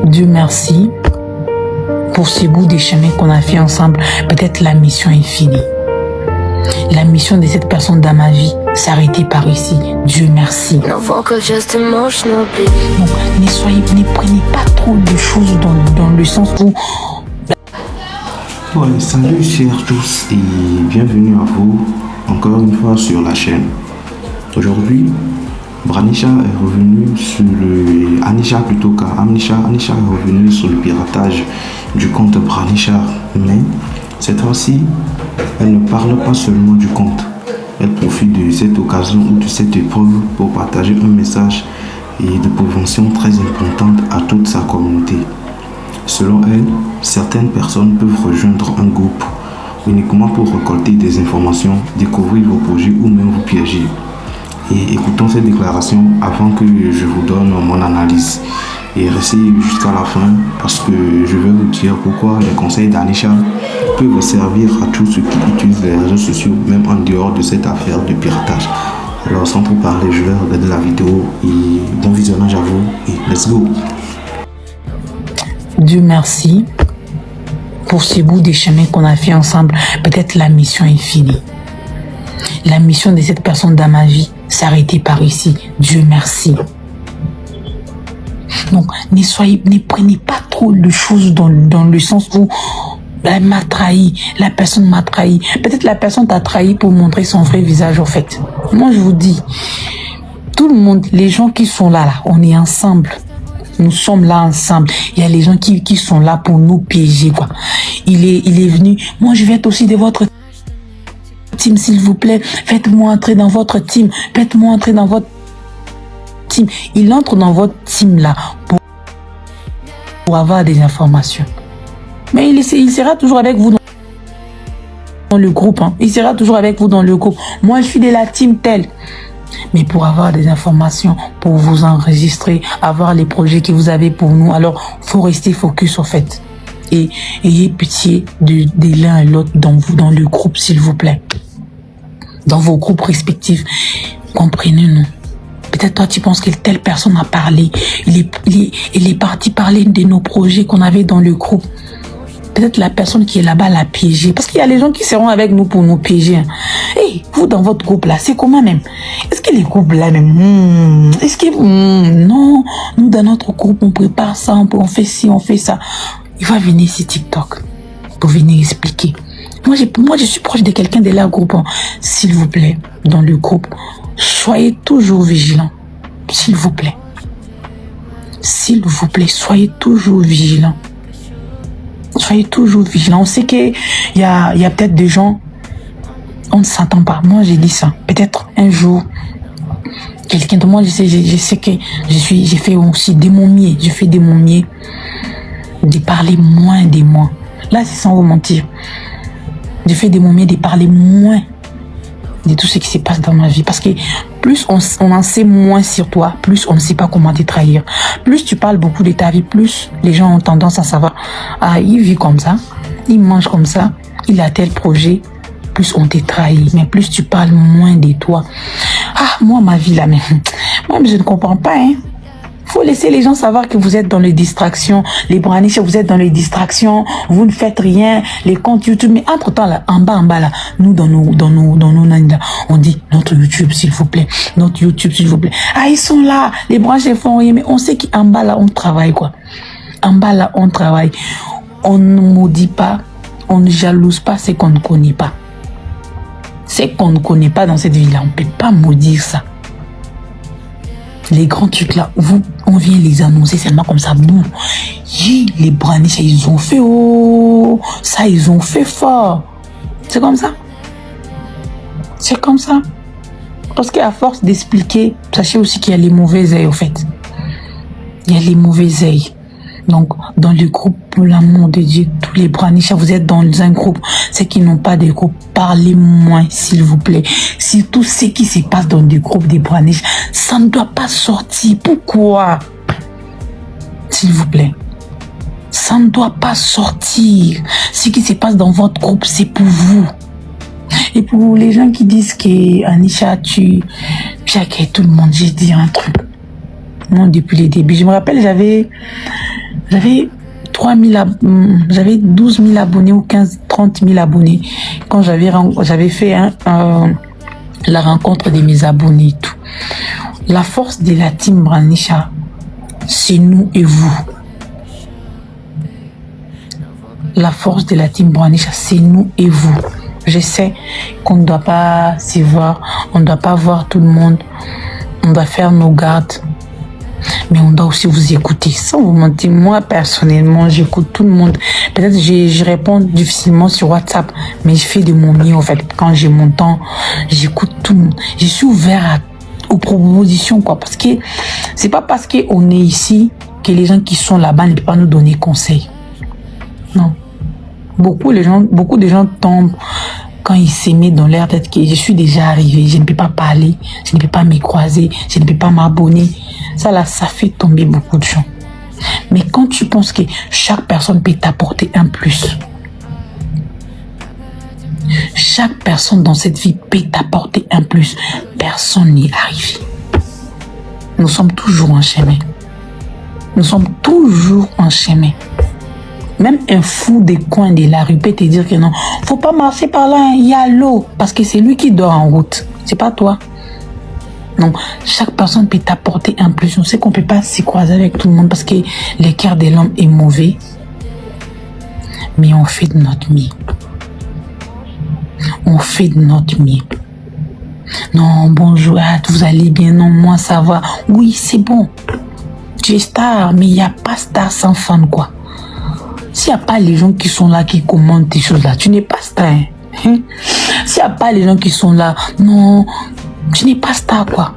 Dieu merci pour ce bout de chemin qu'on a fait ensemble. Peut-être la mission est finie. La mission de cette personne dans ma vie s'arrêter par ici. Dieu merci. Donc, ne prenez pas trop de choses dans le sens où... Ouais, salut chers tous et bienvenue à vous encore une fois sur la chaîne. Aujourd'hui, Branisha est revenu sur le... Anisha plutôt qu'Amnisha. Anisha est revenu sur le piratage du compte Branisha. Mais cette fois-ci, elle ne parle pas seulement du compte. Elle profite de cette occasion ou de cette épreuve pour partager un message et de prévention très importante à toute sa communauté. Selon elle, certaines personnes peuvent rejoindre un groupe uniquement pour récolter des informations, découvrir vos projets ou même vous piéger. Et écoutons cette déclaration avant que je vous donne mon analyse. Et restez jusqu'à la fin parce que je vais vous dire pourquoi les conseils d'Anisha peuvent servir à tous ceux qui utilisent les réseaux sociaux, même en dehors de cette affaire de piratage. Alors sans trop parler, je vais regarder la vidéo et bon visionnage à vous et let's go. Dieu merci pour ce bout de chemin qu'on a fait ensemble. Peut-être la mission est finie. La mission de cette personne dans ma vie s'arrêter par ici. Dieu merci. Donc, ne prenez pas trop de choses dans le sens où elle m'a trahi, la personne m'a trahi. Peut-être la personne t'a trahi pour montrer son vrai visage, en fait. Moi, je vous dis, tout le monde, les gens qui sont là, on est ensemble. Nous sommes là ensemble. Il y a les gens qui sont là pour nous piéger, quoi. Il est venu. Moi, je vais être aussi de votre team, s'il vous plaît. Faites-moi entrer dans votre team. Faites-moi entrer dans votre team. Il entre dans votre team là pour avoir des informations. Mais il sera toujours avec vous dans le groupe. Hein. Il sera toujours avec vous dans le groupe. Moi, je suis de la team telle. Mais pour avoir des informations, pour vous enregistrer, avoir les projets que vous avez pour nous, alors faut rester focus en fait. Et ayez pitié de l'un et l'autre dans le groupe, s'il vous plaît. Dans vos groupes respectifs. Comprenez-nous. Peut-être toi, tu penses que telle personne a parlé. Il est parti parler de nos projets qu'on avait dans le groupe. Peut-être la personne qui est là-bas l'a piégé. Parce qu'il y a les gens qui seront avec nous pour nous piéger. Hey, vous dans votre groupe là, c'est comment même? Est-ce que les groupes là même, est-ce que non, nous dans notre groupe on prépare ça, on fait ci, on fait ça. Il va venir sur TikTok pour venir expliquer. Moi je suis proche de quelqu'un de leur groupe. Hein. S'il vous plaît, dans le groupe, soyez toujours vigilants. S'il vous plaît. S'il vous plaît, soyez toujours vigilants. Soyez toujours vigilants. On sait qu'il y a peut-être des gens, on ne s'entend pas. Moi, j'ai dit ça. Peut-être un jour, quelqu'un de moi, je sais que j'ai fait aussi de mon mieux. Je fais de mon mieux de parler moins de moi. Là, c'est sans vous mentir. Je fais de mon mieux de parler moins de tout ce qui se passe dans ma vie. Parce que plus on en sait moins sur toi, plus on ne sait pas comment te trahir. Plus tu parles beaucoup de ta vie, plus les gens ont tendance à savoir. Ah, il vit comme ça, il mange comme ça, il a tel projet. Plus on te trahit, mais plus tu parles moins de toi. Ah, moi, ma vie là, mais moi, je ne comprends pas, hein. Faut laisser les gens savoir que vous êtes dans les distractions. Les Branisha, vous êtes dans les distractions. Vous ne faites rien. Les comptes YouTube. Mais entre-temps, là, en bas, là, nous, dans nos là, on dit, notre YouTube, s'il vous plaît. Notre YouTube, s'il vous plaît. Ah, ils sont là. Les branches, ils font rien. Mais on sait qu'en bas, là, on travaille, quoi. En bas, là, on travaille. On ne maudit pas. On ne jalouse pas ce qu'on ne connaît pas. Ce qu'on ne connaît pas dans cette vie-là, on ne peut pas maudire ça. Les grands trucs là, on vient les annoncer seulement comme ça. Boum. Les Branisha, ils ont fait, oh, ça, ils ont fait fort. C'est comme ça. C'est comme ça. Parce qu'à force d'expliquer, sachez aussi qu'il y a les mauvais œils, au fait. Il y a les mauvais œils. Donc, dans le groupe, pour l'amour de Dieu, tous les Branisha, vous êtes dans un groupe. Ceux qui n'ont pas de groupe, parlez moins, s'il vous plaît. Surtout ce qui se passe dans des groupes des Branisha, ça ne doit pas sortir. Pourquoi? S'il vous plaît. Ça ne doit pas sortir. Ce qui se passe dans votre groupe, c'est pour vous. Et pour les gens qui disent que Anisha, tu as tout le monde, j'ai dit un truc. Moi, depuis les débuts, je me rappelle, j'avais J'avais 12 000 abonnés ou 30 000 abonnés quand j'avais fait la rencontre de mes abonnés et tout. La force de la team Branisha, c'est nous et vous. La force de la team Branisha, c'est nous et vous. Je sais qu'on ne doit pas se voir, on ne doit pas voir tout le monde, on doit faire nos gardes, mais on doit aussi vous écouter. Sans vous mentir, moi personnellement, j'écoute tout le monde. Peut-être que je réponds difficilement sur WhatsApp, mais je fais de mon mieux en fait. Quand j'ai mon temps, j'écoute tout le monde. Je suis ouvert aux propositions, quoi. Parce que c'est pas parce qu'on est ici que les gens qui sont là-bas ne peuvent pas nous donner conseil. Non. Beaucoup de gens tombent quand ils s'aimaient dans leur tête que je suis déjà arrivé, je ne peux pas parler, je ne peux pas me croiser, je ne peux pas m'abonner. Ça là, ça fait tomber beaucoup de gens. Mais quand tu penses que chaque personne peut t'apporter un plus, chaque personne dans cette vie peut t'apporter un plus, personne n'y arrive. Nous sommes toujours en chemin. Nous sommes toujours en chemin. Même un fou des coins de la rue peut te dire que non, faut pas marcher par là, il y a l'eau, parce que c'est lui qui dort en route, c'est pas toi. Donc, chaque personne peut t'apporter un plus. On sait qu'on peut pas s'y croiser avec tout le monde parce que le cœur de l'homme est mauvais, mais on fait de notre mieux. On fait de notre mieux. Non, bonjour, vous allez bien, non, moi ça va. Oui, c'est bon. Tu es star, mais il n'y a pas star sans fan, quoi. S'il n'y a pas les gens qui sont là, qui commentent tes choses là, tu n'es pas star. Hein? S'il n'y a pas les gens qui sont là, non, tu n'es pas star, quoi.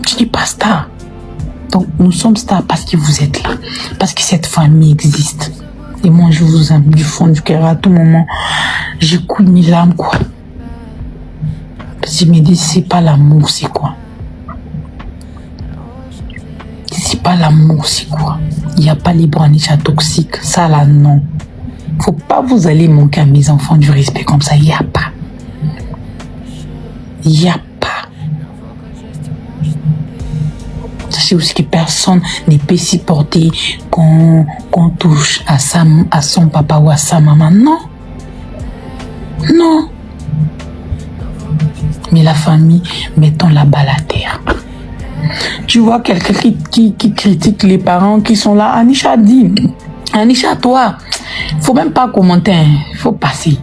Tu n'es pas star. Donc, nous sommes stars parce que vous êtes là. Parce que cette famille existe. Et moi, je vous aime du fond du cœur. À tout moment, j'écoute mes larmes, quoi. Parce que je me dis, c'est pas l'amour, c'est quoi? C'est pas l'amour, c'est quoi? Il n'y a pas les Branisha toxiques. Ça là, non. Faut pas vous aller manquer à mes enfants du respect comme ça. Il n'y a pas. Il n'y a pas. Sachez aussi que personne ne peut supporter qu'on touche à son papa ou à sa maman. Non. Non. Mais la famille, mettons la balle à terre. Tu vois quelqu'un qui critique les parents qui sont là. Anisha dit, Anisha, toi, faut même pas commenter, il faut passer.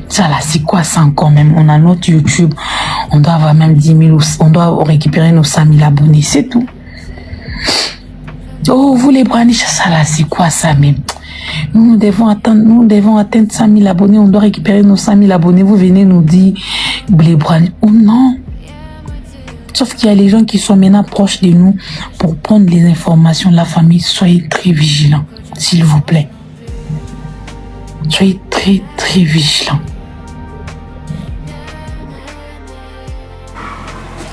Ça là, c'est quoi ça encore même? On a notre YouTube, on doit avoir même 10 000, on doit récupérer nos 5 000 abonnés, c'est tout. Oh, vous les Branisha, ça là, c'est quoi ça même? Nous devons atteindre 5 000 abonnés, on doit récupérer nos 5 000 abonnés. Vous venez nous dire, les Branisha, oh non. Sauf qu'il y a les gens qui sont maintenant proches de nous pour prendre les informations de la famille. Soyez très vigilants, s'il vous plaît. Soyez très, très vigilants.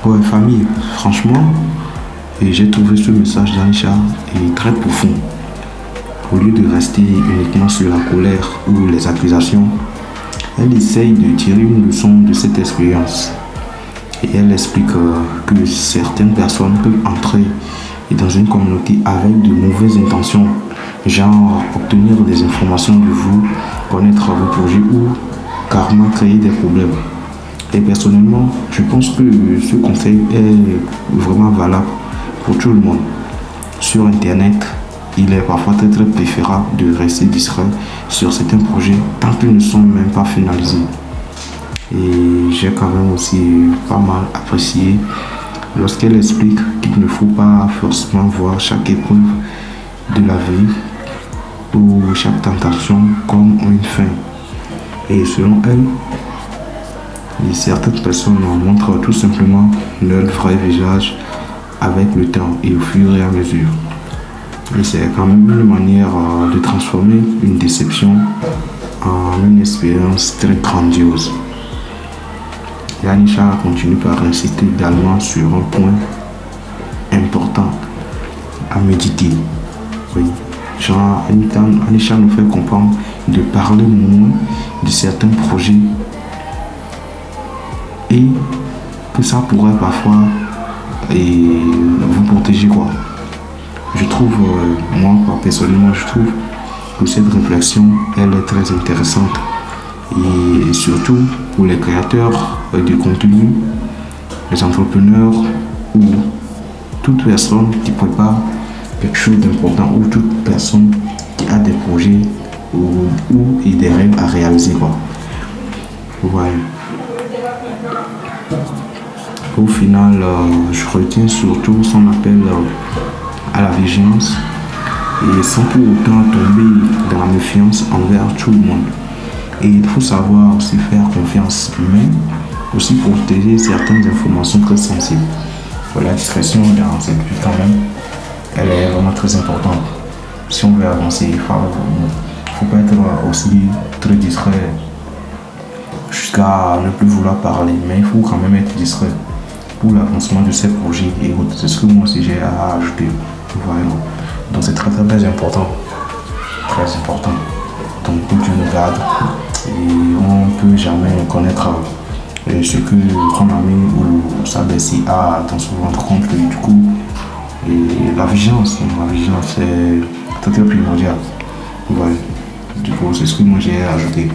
Ouais, famille, franchement, j'ai trouvé ce message d'Anisha très profond. Au lieu de rester uniquement sur la colère ou les accusations, elle essaye de tirer une leçon de cette expérience. Et elle explique que certaines personnes peuvent entrer dans une communauté avec de mauvaises intentions, genre obtenir des informations de vous, connaître vos projets ou carrément créer des problèmes. Et personnellement, je pense que ce conseil est vraiment valable pour tout le monde. Sur Internet, il est parfois très très préférable de rester discret sur certains projets tant qu'ils ne sont même pas finalisés. Et j'ai quand même aussi pas mal apprécié lorsqu'elle explique qu'il ne faut pas forcément voir chaque épreuve de la vie ou chaque tentation comme une fin. Et selon elle, certaines personnes montrent tout simplement leur vrai visage avec le temps et au fur et à mesure. Et c'est quand même une manière de transformer une déception en une expérience très grandiose. Et Anisha continue par insister également sur un point important à méditer. Oui. Genre, Anisha nous fait comprendre de parler moins de certains projets et que ça pourrait parfois vous protéger, quoi. je trouve, moi personnellement, je trouve que cette réflexion, elle est très intéressante. Et surtout pour les créateurs de contenu, les entrepreneurs ou toute personne qui prépare quelque chose d'important ou toute personne qui a des projets ou des rêves à réaliser, quoi. Ouais. Au final, je retiens surtout son appel à la vigilance et sans pour autant tomber dans la méfiance envers tout le monde. Et il faut savoir aussi faire confiance, mais aussi protéger certaines informations très sensibles. La discrétion dans cette vie quand même, elle est vraiment très importante. Si on veut avancer, il ne faut pas être aussi très discret jusqu'à ne plus vouloir parler, mais il faut quand même être discret pour l'avancement de ces projets et autres. C'est ce que moi aussi j'ai à ajouter. Voilà. Donc c'est très très important. Très important. Donc que Dieu nous garde. Et on ne peut jamais connaître ce que ton ami ou sa bestie a dans son ventre compte. Du coup, et la vigilance est très très primordial. Ouais. Du coup, c'est ce que moi j'ai à ajouter.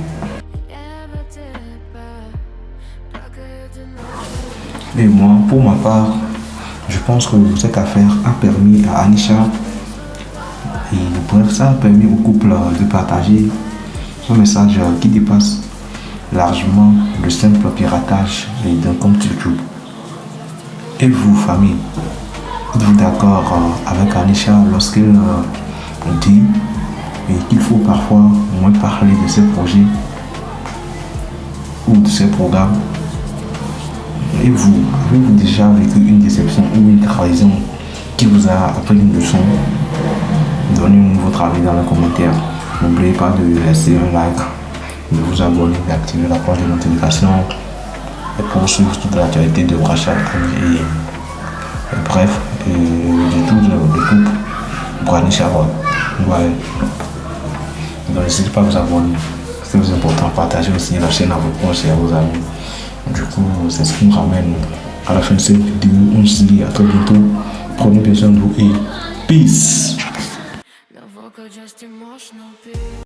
Et moi, pour ma part, je pense que cette affaire a permis à Anisha et bref, ça a permis au couple de partager un message qui dépasse largement le simple piratage d'un compte YouTube. Et vous, famille, êtes-vous d'accord avec Anisha lorsqu'elle dit qu'il faut parfois moins parler de ses projets ou de ses programmes? Et vous, avez-vous déjà vécu une déception ou une trahison qui vous a appris une leçon? Donnez-nous votre avis dans les commentaires. N'oubliez pas de laisser un like, de vous abonner, d'activer la cloche de notification et pour suivre toute l'actualité de Brachat et bref, du tout le couple Branisha. Ouais. Donc n'hésitez pas à vous abonner, c'est très important. Partagez aussi la chaîne à vos proches et à vos amis. Du coup, c'est ce qui nous ramène à la fin de cette vidéo. On se dit à très bientôt. Prenez bien soin de vous et peace.